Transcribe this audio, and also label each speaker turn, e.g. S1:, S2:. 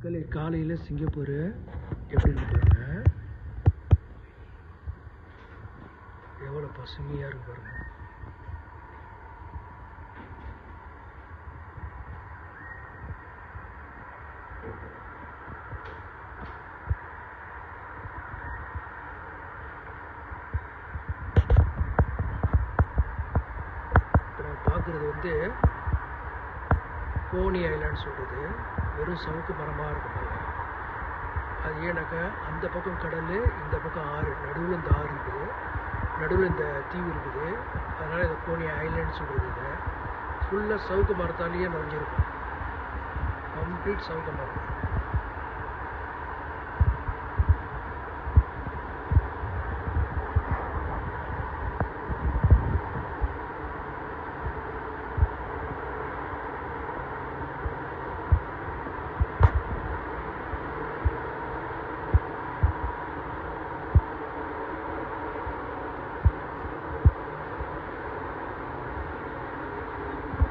S1: மக்களே, காலையில் சிங்கப்பூர் எப்படி இருக்கு பாருங்க. எவ்வளோ பசுமையாக இருக்கு பாருங்க. இப்போ நான் பார்க்குறது கோனி ஐலாண்ட் சொல்கிறது. வெறும் சவுக்கு மரமாக இருக்கும் பாருங்க. அது ஏன்னாக்கா அந்த பக்கம் கடல், இந்த பக்கம் ஆறு, நடுவில் இந்த ஆறு இருக்குது, நடுவில் இந்த தீவு இருக்குது. அதனால் இதை கோனி ஐலாண்ட் சொல்கிறது. இதை ஃபுல்லாக சவுக்கு மரத்தாலேயே நிறைஞ்சிருக்கும். கம்ப்ளீட் சவுக்கு மரம்.